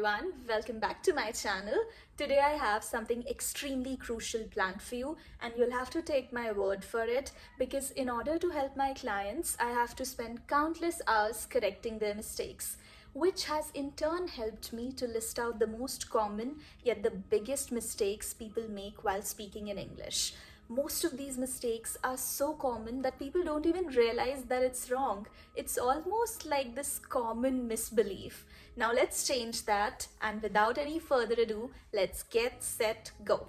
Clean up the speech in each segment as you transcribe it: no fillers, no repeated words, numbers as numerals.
everyone, welcome back to my channel. Today I have something extremely crucial planned for you, and you'll have to take my word for it, because in order to help my clients, I have to spend countless hours correcting their mistakes, which has in turn helped me to list out the most common yet the biggest mistakes people make while speaking in English. Most of these mistakes are so common that people don't even realize that it's wrong. It's almost like this common misbelief. Now let's change that, and without any further ado, let's get set, go.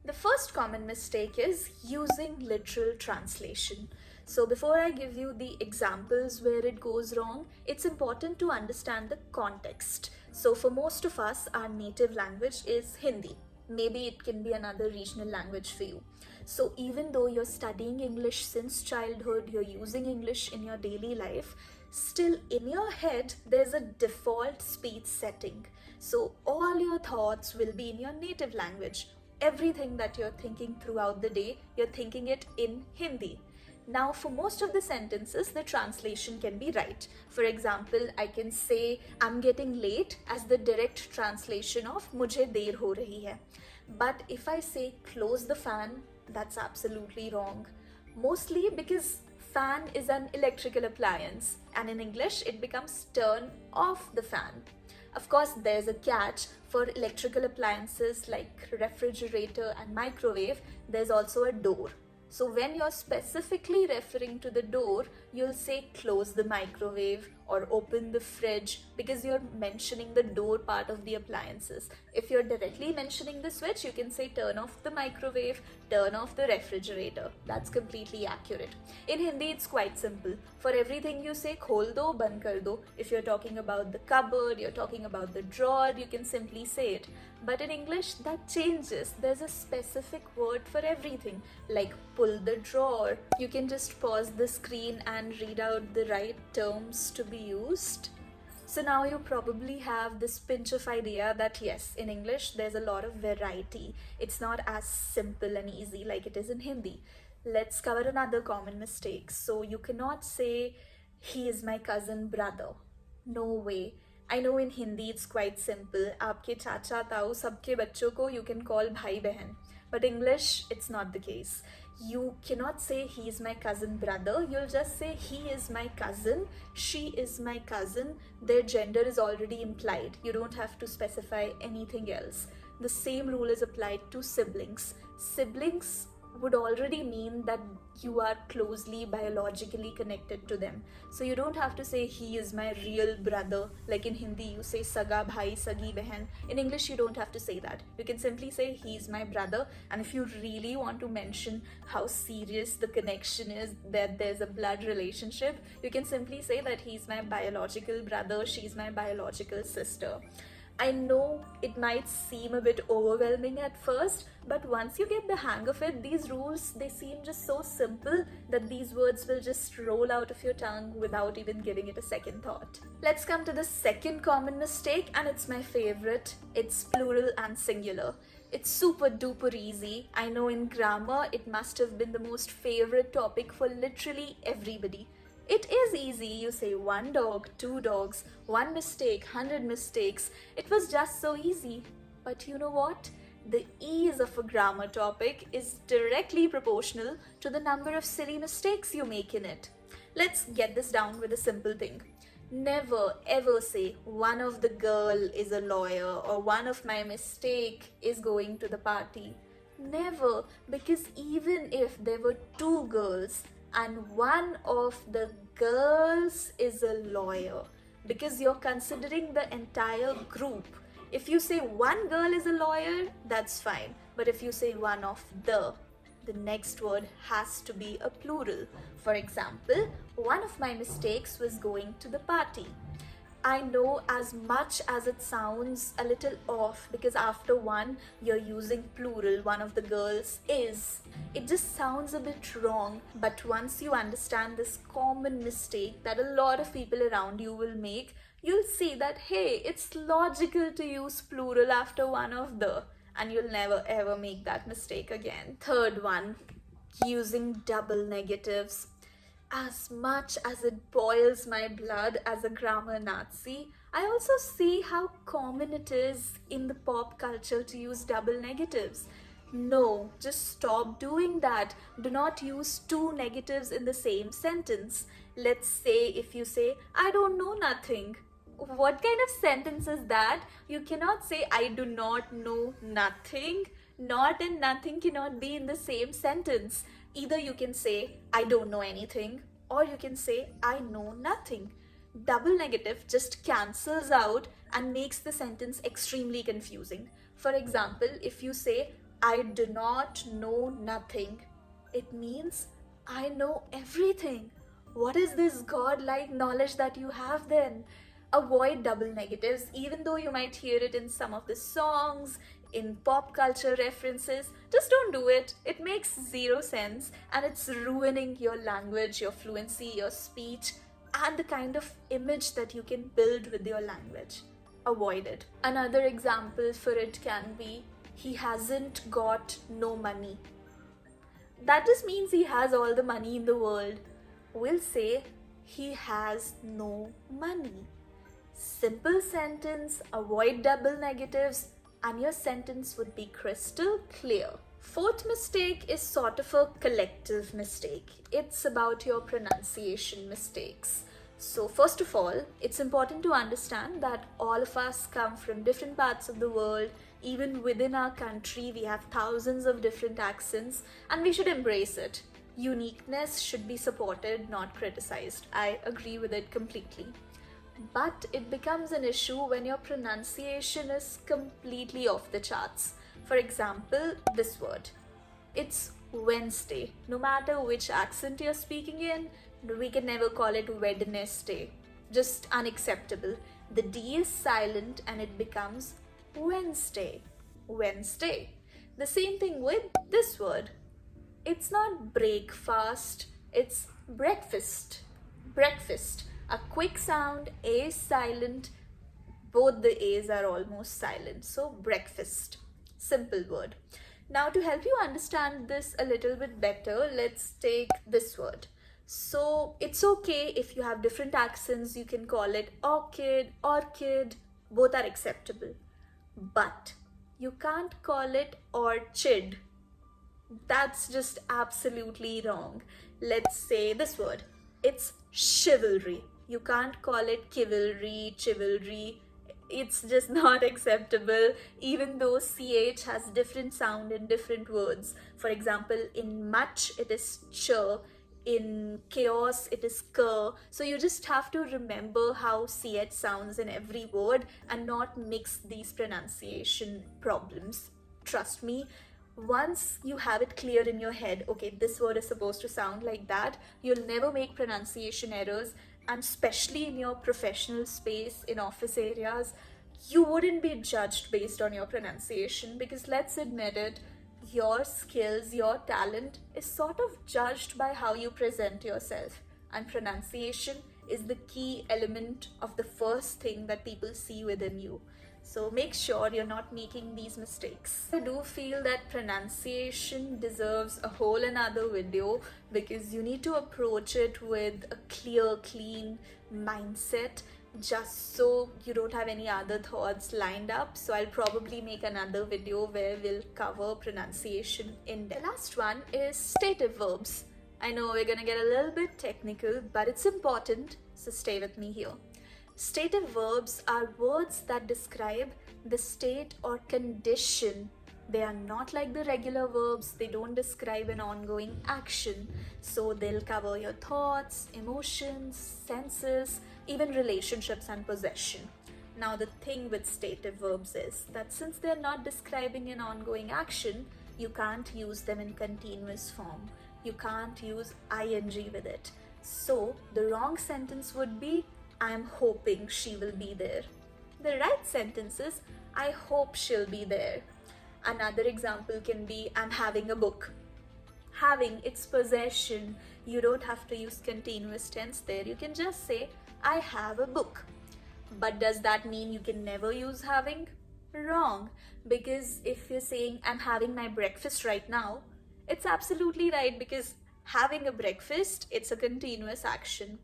The first common mistake is using literal translation. So before I give you the examples where it goes wrong, it's important to understand the context. So for most of us, our native language is Hindi. Maybe it can be another regional language for you. So even though you're studying English since childhood, you're using English in your daily life, still in your head, there's a default speech setting. So all your thoughts will be in your native language. Everything that you're thinking throughout the day, you're thinking it in Hindi. Now, for most of the sentences, the translation can be right. For example, I can say, I'm getting late as the direct translation of mujhe der ho rahi hai. But if I say, close the fan, that's absolutely wrong. Mostly because fan is an electrical appliance, and in English, it becomes turn off the fan. Of course, there's a catch. For electrical appliances like refrigerator and microwave, there's also a door. So when you're specifically referring to the door, you'll say close the microwave or open the fridge, because you're mentioning the door part of the appliances. If you're directly mentioning the switch, you can say turn off the microwave, turn off the refrigerator. That's completely accurate. In Hindi, it's quite simple. For everything you say khol do, band kar do. If you're talking about the cupboard, you're talking about the drawer, you can simply say it. But in English, that changes. There's a specific word for everything, like pull the drawer. You can just pause the screen and read out the right terms to be used. So now you probably have this pinch of idea that yes, in English, there's a lot of variety. It's not as simple and easy like it is in Hindi. Let's cover another common mistake. So you cannot say, he is my cousin brother. No way. I know in Hindi it's quite simple. आपके चाचा ताऊ सबके बच्चों को you can call भाई बहन. But English, it's not the case. You cannot say he is my cousin brother. You'll just say he is my cousin, she is my cousin. Their gender is already implied. You don't have to specify anything else. The same rule is applied to siblings. Siblings would already mean that you are closely biologically connected to them. So you don't have to say he is my real brother. Like in Hindi, you say saga bhai, sagi behan. In English, you don't have to say that. You can simply say he is my brother. And if you really want to mention how serious the connection is, that there's a blood relationship, you can simply say that he's my biological brother, she's my biological sister. I know it might seem a bit overwhelming at first, but once you get the hang of it, these rules, they seem just so simple that these words will just roll out of your tongue without even giving it a second thought. Let's come to the second common mistake, and it's my favorite. It's plural and singular. It's super duper easy. I know in grammar, it must have been the most favorite topic for literally everybody. It is easy. You say one dog, two dogs, one mistake, 100 mistakes. It was just so easy. But you know what? The ease of a grammar topic is directly proportional to the number of silly mistakes you make in it. Let's get this down with a simple thing. Never ever say one of the girl is a lawyer or one of my mistake is going to the party. Never, because even if there were two girls, and one of the girls is a lawyer, because you're considering the entire group. If you say one girl is a lawyer, that's fine. But if you say one of the next word has to be a plural. For example, one of my mistakes was going to the party. I know, as much as it sounds a little off, because after one, you're using plural, one of the girls is. It just sounds a bit wrong, but once you understand this common mistake that a lot of people around you will make, you'll see that, hey, it's logical to use plural after one of the, and you'll never ever make that mistake again. Third one, using double negatives. As much as it boils my blood as a grammar Nazi, I also see how common it is in the pop culture to use double negatives. No, just stop doing that. Do not use two negatives in the same sentence. Let's say if you say, I don't know nothing. What kind of sentence is that? You cannot say, I do not know nothing. Not and nothing cannot be in the same sentence. Either you can say, I don't know anything, or you can say, I know nothing. Double negative just cancels out and makes the sentence extremely confusing. For example, if you say, I do not know nothing, it means I know everything. What is this godlike knowledge that you have then? Avoid double negatives, even though you might hear it in some of the songs, in pop culture references. Just don't do it. It makes zero sense and it's ruining your language, your fluency, your speech, and the kind of image that you can build with your language. Avoid it. Another example for it can be, he hasn't got no money. That just means he has all the money in the world. We'll say, he has no money. Simple sentence, avoid double negatives, and your sentence would be crystal clear. Fourth mistake is sort of a collective mistake. It's about your pronunciation mistakes. So first of all, it's important to understand that all of us come from different parts of the world. Even within our country, we have thousands of different accents, and we should embrace it. Uniqueness should be supported, not criticized. I agree with it completely. But it becomes an issue when your pronunciation is completely off the charts. For example, this word. It's Wednesday. No matter which accent you're speaking in, we can never call it Wednesday. Just unacceptable. The D is silent and it becomes Wednesday. Wednesday. The same thing with this word. It's not breakfast, it's breakfast. Breakfast. A quick sound, A is silent, both the A's are almost silent. So breakfast, simple word. Now to help you understand this a little bit better, let's take this word. So it's okay if you have different accents, you can call it orchid, orchid, both are acceptable. But you can't call it orchid. That's just absolutely wrong. Let's say this word. It's chivalry. You can't call it chivalry, chivalry. It's just not acceptable, even though CH has different sound in different words. For example, in much, it is ch. In chaos, it is k. So you just have to remember how CH sounds in every word and not mix these pronunciation problems. Trust me, once you have it clear in your head, okay, this word is supposed to sound like that, you'll never make pronunciation errors. And especially in your professional space, in office areas, you wouldn't be judged based on your pronunciation, because let's admit it, your skills, your talent is sort of judged by how you present yourself. And pronunciation is the key element of the first thing that people see within you. So make sure you're not making these mistakes. I do feel that pronunciation deserves a whole another video, because you need to approach it with a clear, clean mindset, just so you don't have any other thoughts lined up. So I'll probably make another video where we'll cover pronunciation in depth. The last one is stative verbs. I know we're gonna get a little bit technical, but it's important, so stay with me here. Stative verbs are words that describe the state or condition. They are not like the regular verbs. They don't describe an ongoing action. So they'll cover your thoughts, emotions, senses, even relationships and possession. Now the thing with stative verbs is that since they're not describing an ongoing action, you can't use them in continuous form. You can't use ing with it. So the wrong sentence would be, I'm hoping she will be there. The right sentence is, I hope she'll be there. Another example can be, I'm having a book. Having, its possession. You don't have to use continuous tense there. You can just say, I have a book. But does that mean you can never use having? Wrong. Because if you're saying, I'm having my breakfast right now, it's absolutely right, because Having a breakfast, it's a continuous action.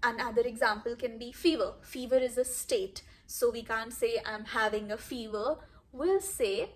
Another example can be fever. Fever is a state. So we can't say I'm having a fever. We'll say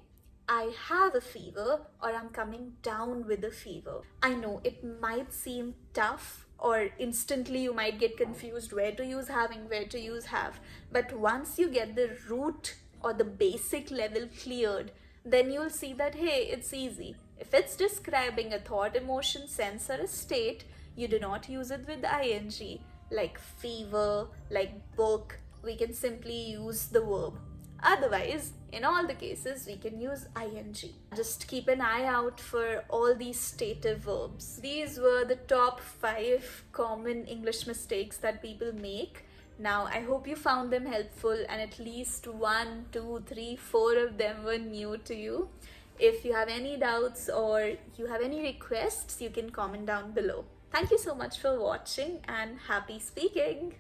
I have a fever or I'm coming down with a fever. I know it might seem tough or instantly you might get confused where to use having, where to use have. But once you get the root or the basic level cleared, then you'll see that hey, it's easy. If it's describing a thought, emotion, sense, or a state, you do not use it with ing. Like fever, like book, we can simply use the verb. Otherwise, in all the cases, we can use ing. Just keep an eye out for all these stative verbs. These were the top 5 common English mistakes that people make. Now, I hope you found them helpful and at least 1, 2, 3, 4 of them were new to you. If you have any doubts or you have any requests, you can comment down below. Thank you so much for watching and happy speaking!